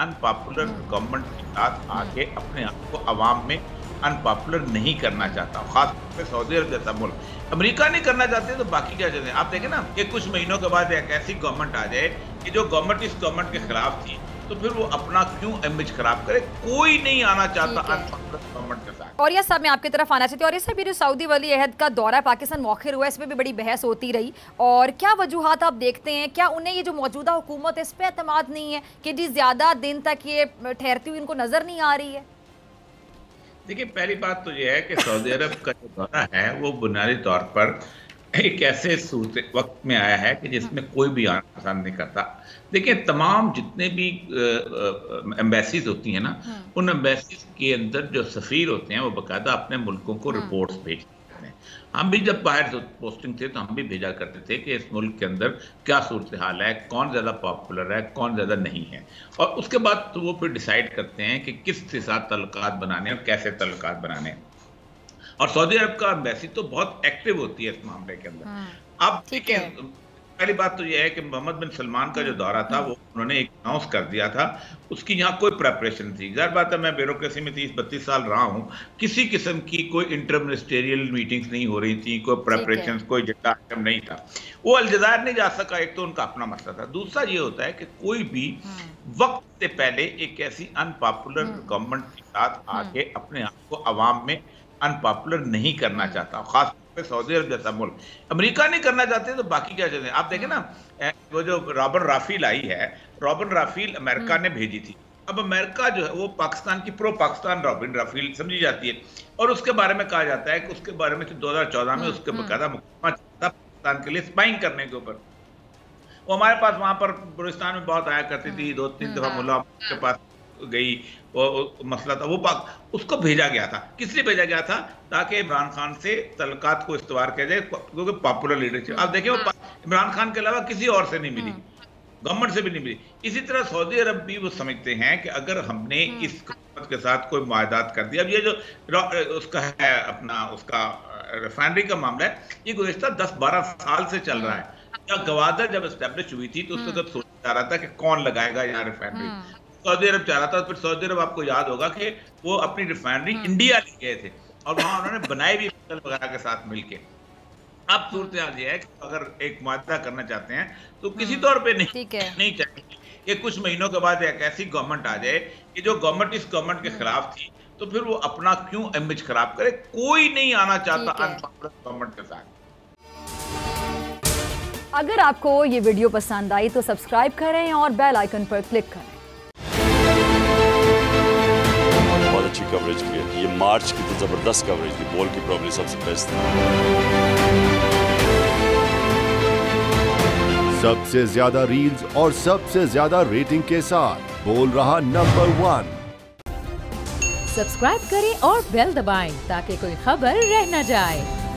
Unpopular government के साथ आके अपने आप को अवाम में अनपॉपुलर नहीं करना चाहता, खासतौर पे सऊदी अरब जैसा मुल्क। अमेरिका नहीं करना चाहते तो बाकी क्या चाहते हैं? आप देखें ना कि कुछ महीनों के बाद एक ऐसी गवर्नमेंट आ जाए कि जो गवर्नमेंट इस गवर्नमेंट के खिलाफ थी, तो फिर वो अपना क्यों इमेज खराब करे? कोई नहीं आना चाहता अनपॉपुलर गवर्नमेंट के साथ। और ये सब मैं आपकी तरफ आना चाहती हूँ। और ये सब ये जो सऊदी वली अहद का दौरा पाकिस्तान मौखिर हुआ, इसमें भी बड़ी बहस होती रही, और क्या वजूहात आप देखते हैं? क्या उन्हें ये जो मौजूदा हुकूमत है इस पर एतमाद नहीं है कि जी ज्यादा दिन तक ये ठहरती हुई उनको नजर नहीं आ रही है? देखिए, पहली बात तो ये है कि सऊदी अरब का जो दौरा है वो बुनियादी तौर पर एक ऐसे सूरत वक्त में आया है कि जिसमें कोई भी आना पसंद नहीं करता। देखिए, तमाम जितने भी एम्बेसीज होती हैं ना, उन एम्बेसीज के अंदर जो सफ़ीर होते हैं वो बाकायदा अपने मुल्कों को रिपोर्ट्स भेजते हैं। हम भी जब बाहर पोस्टिंग थे तो हम भी भेजा करते थे कि इस मुल्क के अंदर क्या सूरत हाल है, कौन ज़्यादा पॉपुलर है, कौन ज़्यादा नहीं है, और उसके बाद तो वो फिर डिसाइड करते हैं कि किस के साथ तल्लुकात बनाने और कैसे तल्लुकात बनाने। और सऊदी अरब का एम्बेसी तो बहुत एक्टिव होती है इस मामले के अंदर। अब देखिए, पहली बात तो यह है कि मोहम्मद बिन सलमान का जो दौरा था वो उन्होंने एक अनाउंस कर दिया था, उसकी यहाँ कोई प्रेपरेशन थी। ज़ाहिर बात है, मैं ब्यूरोक्रेसी में 30-32 साल रहा हूँ, किसी किस्म की कोई इंटर मिनिस्टेरियल मीटिंग्स नहीं हो रही थी, कोई प्रेपरेशन, कोई एजेंडा आइटम नहीं था। वो अलजायर नहीं जा सका, एक तो उनका अपना मसला था। दूसरा ये होता है कि कोई भी वक्त से पहले एक ऐसी अनपॉपुलर गवर्नमेंट के साथ आके अपने आप को अवाम में अनपॉपुलर नहीं करना चाहता, खास सऊदी अरब जैसा मुल्क। अमेरिका नहीं करना चाहते तो बाकी क्या चाहते हैं? आप देखें ना, वो जो रॉबर्ट राफेल आई है, रॉबर्ट राफेल अमेरिका ने भेजी थी। अब अमेरिका जो है वो पाकिस्तान की प्रो पाकिस्तान रॉबर्ट राफेल समझी जाती है, और उसके बारे में कहा जाता है कि उसके बारे में 2014 में उसके बकायदा मुकदमा चला पाकिस्तान के लिए स्पाइंग करने के ऊपर। वो हमारे पास वहां पर बलूचिस्तान में बहुत आया करती थी, 2-3 दफा मुल्ला के पास गई, वो मसला था, वो उसको भेजा गया था। किस लिए भेजा गया था? ताकि इमरान खान से तल्लुकात को इस्तवार किया जाए, क्योंकि पॉपुलर लीडरशिप आप देखिए वो इमरान खान के अलावा किसी और से नहीं मिली, गवर्नमेंट से भी नहीं मिली। इसी तरह सऊदी अरब भी वो समझते हैं कि अगर हमने इस गवर्नमेंट के साथ कोई मुआहदात कर दिया, अब ये जो उसका है अपना उसका रिफाइनरी का मामला है, ये गुज़िश्ता 10-12 साल से चल रहा है। या गवादर जब एस्टेब्लिश हुई थी तो उस वक्त सोचा जा रहा था कि कौन लगाएगा यहाँ रिफाइनरी, सऊदी अरब चाह रहा था। फिर सऊदी अरब, आपको याद होगा कि वो अपनी रिफाइनरी इंडिया ले गए थे और वहां उन्होंने बनाई भी वगैरह के साथ मिलके। अब सूरत हाल ये है कि अगर एक मुआहदा करना चाहते हैं तो किसी तौर पे नहीं चाहिए कि कुछ महीनों के बाद एक ऐसी गवर्नमेंट आ जाए कि जो गवर्नमेंट इस गवर्नमेंट के खिलाफ थी, तो फिर वो अपना क्यों इमेज खराब करे? कोई नहीं आना चाहता अनपॉपुलर गवर्नमेंट के साथ। अगर आपको ये वीडियो पसंद आई तो सब्सक्राइब करें और बेल आइकन पर क्लिक करें। बहुत अच्छी कवरेज की है, ये मार्च की तो जबरदस्त कवरेज थी, बॉल की प्रॉब्लम सबसे बेस्ट थी। सबसे ज्यादा रील्स और सबसे ज्यादा रेटिंग के साथ बोल रहा नंबर 1। सब्सक्राइब करें और बेल दबाएं ताकि कोई खबर रह न जाए।